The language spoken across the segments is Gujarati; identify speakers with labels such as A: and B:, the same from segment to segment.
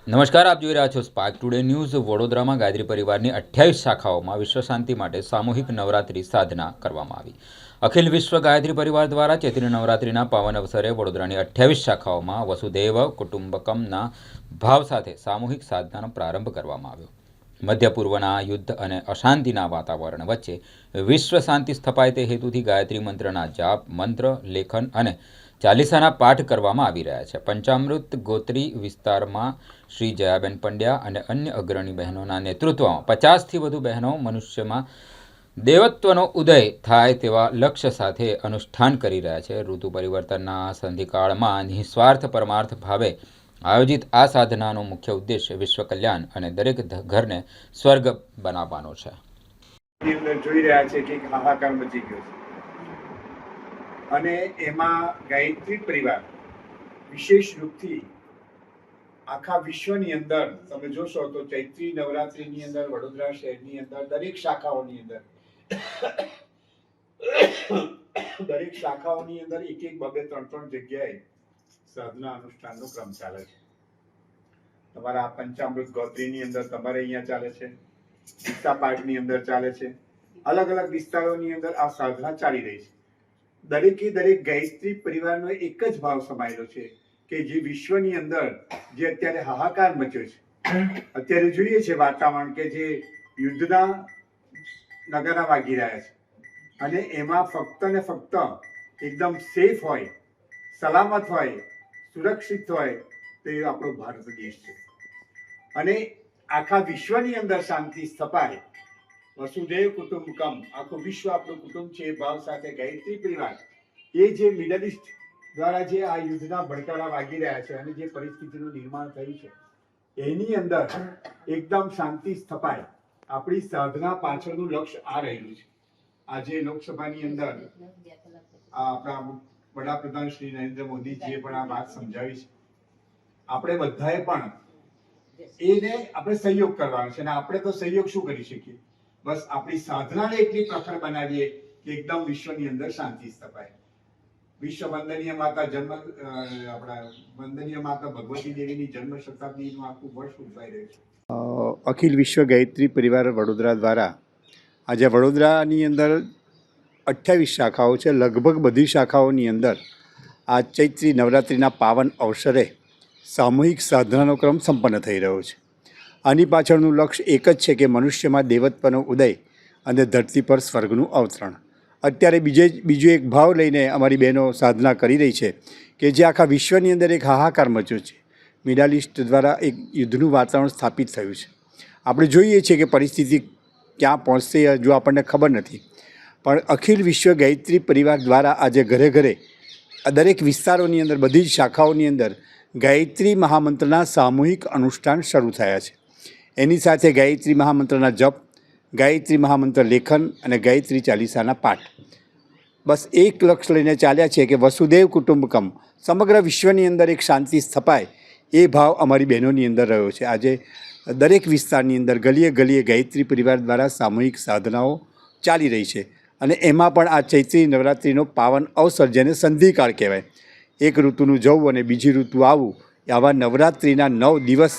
A: નમસ્કાર, આપ જોઈ રહ્યા છો સ્પાર્ક ટુડે ન્યૂઝ। વડોદરામાં ગાયત્રી પરિવારની 28 શાખાઓમાં વિશ્વ શાંતિ માટે સામૂહિક નવરાત્રિ સાધના કરવામાં આવી। અખિલ વિશ્વ ગાયત્રી પરિવાર દ્વારા ચૈત્રી નવરાત્રિના પાવન અવસરે વડોદરાની 28 શાખાઓમાં વસુધૈવ કુટુંબકમના ભાવ સાથે સામૂહિક સાધનાનો પ્રારંભ કરવામાં આવ્યો। મધ્ય પૂર્વના યુદ્ધ અને અશાંતિના વાતાવરણ વચ્ચે વિશ્વ શાંતિ સ્થપાય તે હેતુથી ગાયત્રી મંત્રના જાપ, મંત્ર, લેખન અને ચાલીસાના પાઠ કરવામાં આવી રહ્યા છે। પંચામૃત ગોત્રી વિસ્તારમાં શ્રી જયાબેન પંડ્યા અને અન્ય અગ્રણી બહેનોના નેતૃત્વમાં 50થી વધુ બહેનો મનુષ્યમાં દેવત્વનો ઉદય થાય તેવા લક્ષ્ય સાથે અનુષ્ઠાન કરી રહ્યા છે। ઋતુ પરિવર્તનના સંધિકાળમાં નિસ્વાર્થ પરમાર્થ ભાવે આયોજિત આ સાધનાનો મુખ્ય ઉદ્દેશ્ય વિશ્વ કલ્યાણ અને દરેક ઘરને સ્વર્ગ બનાવવાનો છે।
B: જોઈ રહ્યા છે કે હાહાકાર મચી ગયો છે અને એમાં ગાયત્રી પરિવાર વિશેષ રૂપથી આખા વિશ્વની અંદર તમે જોશો તો ચૈત્રી નવરાત્રિની અંદર વડોદરા શહેરની અંદર દરેક શાખાઓની અંદર એક એક બબે ત્રણ જગ્યાએ સાધના અનુષ્ઠાનનો ક્રમ ચાલે છે। તમારા પંચામૃત ગોત્રીની અંદર તમારે અહીંયા ચાલે છે, ગીતા પાઠની અંદર ચાલે છે, અલગ અલગ વિસ્તારોની અંદર આ સાધના ચાલી રહી છે। દરેકે દરેક ગાયત્રી પરિવારનો એક જ ભાવ સમાયેલો છે કે જે વિશ્વની અંદર જે અત્યારે હાહાકાર મચ્યો છે, અત્યારે જોઈએ છે વાતાવરણ કે જે યુદ્ધના નગારા વાગી રહ્યા છે અને એમાં ફક્ત ને ફક્ત એકદમ સેફ હોય, સલામત હોય, સુરક્ષિત હોય તે આપણો ભારત દેશ છે અને આખા વિશ્વની અંદર શાંતિ સ્થપાય, વસુધૈવ કુટુંબકમ, આખું વિશ્વ આપણું કુટુંબ છે એ ભાવ સાથે ગાયત્રી પરિવાર એ જે મિડલ ઇસ્ટ દ્વારા જે આ યુદ્ધના ભડકારા વાગી રહ્યા છે અને જે પરિસ્થિતિનું નિર્માણ થયું છે એની અંદર એકદમ શાંતિ સ્થપાય, આપણી સાધના પાછળનું લક્ષ્ય આ રહેલું છે। આજે લોકસભાની અંદર આપણા વડાપ્રધાન શ્રી નરેન્દ્ર મોદીજીએ પણ આ વાત સમજાવી છે। આપણે બધાએ પણ એને આપણે સહયોગ કરવાનો છે અને આપણે તો સહયોગ શું કરી શકીએ, બસ આપણી સાધનાને એટલી પ્રખર બનાવીએ કે એકદમ વિશ્વની અંદર શાંતિ સ્થપાય। વિશ્વ વંદનીય માતા વંદનીય માતા ભગવતી દેવીની જન્મ શતાબ્દીનું આખું વર્ષ ઉજવાઈ રહ્યું છે। અખિલ વિશ્વ ગાયત્રી પરિવાર વડોદરા દ્વારા આજે વડોદરાની અંદર 28 શાખાઓ છે। લગભગ બધી શાખાઓની અંદર આ ચૈત્રી નવરાત્રિના પાવન અવસરે સામૂહિક સાધનાનો ક્રમ સંપન્ન થઈ રહ્યો છે। આની પાછળનું લક્ષ્ય એક જ છે કે મનુષ્યમાં દેવત્વનો ઉદય અને ધરતી પર સ્વર્ગનું અવતરણ। અત્યારે બીજો એક ભાવ લઈને અમારી બહેનો સાધના કરી રહી છે કે જે આખા વિશ્વની અંદર એક હાહાકાર મચ્યો છે। મિડલ ઇસ્ટ દ્વારા એક યુદ્ધનું વાતાવરણ સ્થાપિત થયું છે। આપણે જોઈએ છીએ કે પરિસ્થિતિ ક્યાં પહોંચશે જો આપણને ખબર નથી, પણ અખિલ વિશ્વ ગાયત્રી પરિવાર દ્વારા આજે ઘરે ઘરે દરેક વિસ્તારોની અંદર બધી જ શાખાઓની અંદર ગાયત્રી મહામંત્રના સામૂહિક અનુષ્ઠાન શરૂ થયા છે। એની સાથે ગાયત્રી મહામંત્રના જપ, ગાયત્રી મહામંત્ર લેખન અને ગાયત્રી ચાલીસાના પાઠ બસ એક લક્ષ્ય લઈને ચાલ્યા છે કે વસુધૈવ કુટુંબકમ, સમગ્ર વિશ્વની અંદર એક શાંતિ સ્થપાય એ ભાવ અમારી બહેનોની અંદર રહ્યો છે। આજે દરેક વિસ્તારની અંદર ગલીએ ગલીએ ગાયત્રી પરિવાર દ્વારા સામૂહિક સાધનાઓ ચાલી રહી છે અને એમાં પણ આ ચૈત્રી નવરાત્રિનો પાવન અવસર જેને સંધિકાળ કહેવાય, એક ઋતુનું જવું અને બીજી ઋતુ આવવું, આવા નવરાત્રિના 9 દિવસ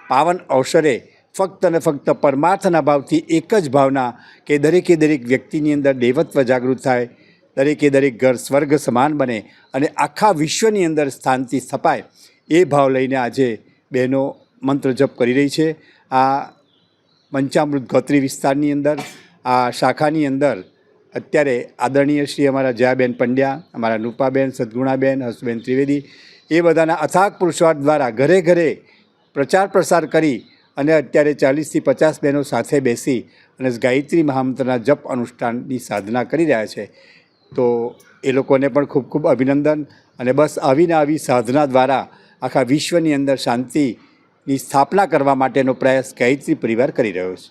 B: પાવન અવસરે ફક્ત ને ફક્ત પરમાર્થના ભાવથી એક જ ભાવના કે દરેકે દરેક વ્યક્તિની અંદર દેવત્વ જાગૃત થાય, દરેકે દરેક ઘર સ્વર્ગ સમાન બને અને આખા વિશ્વની અંદર શાંતિ સ્થપાય એ ભાવ લઈને આજે બહેનો મંત્ર જપ કરી રહી છે। આ પંચામૃત ગોત્રી વિસ્તારની અંદર આ શાખાની અંદર અત્યારે આદરણીય શ્રી અમારા જયાબેન પંડ્યા, અમારા રૂપાબેન, સદગુણાબેન, હસબેન ત્રિવેદી એ બધાના અથાગ પુરુષાર્થ દ્વારા ઘરે ઘરે પ્રચાર પ્રસાર કરી અને અત્યારે 40થી 50 બહેનો સાથે બેસી અને ગાયત્રી મહામંત્રના જપ અનુષ્ઠાનની સાધના કરી રહ્યા છે। તો એ લોકોને પણ ખૂબ ખૂબ અભિનંદન અને બસ આવીને આવી સાધના દ્વારા આખા વિશ્વની અંદર શાંતિની સ્થાપના કરવા માટેનો પ્રયાસ ગાયત્રી પરિવાર કરી રહ્યો છે।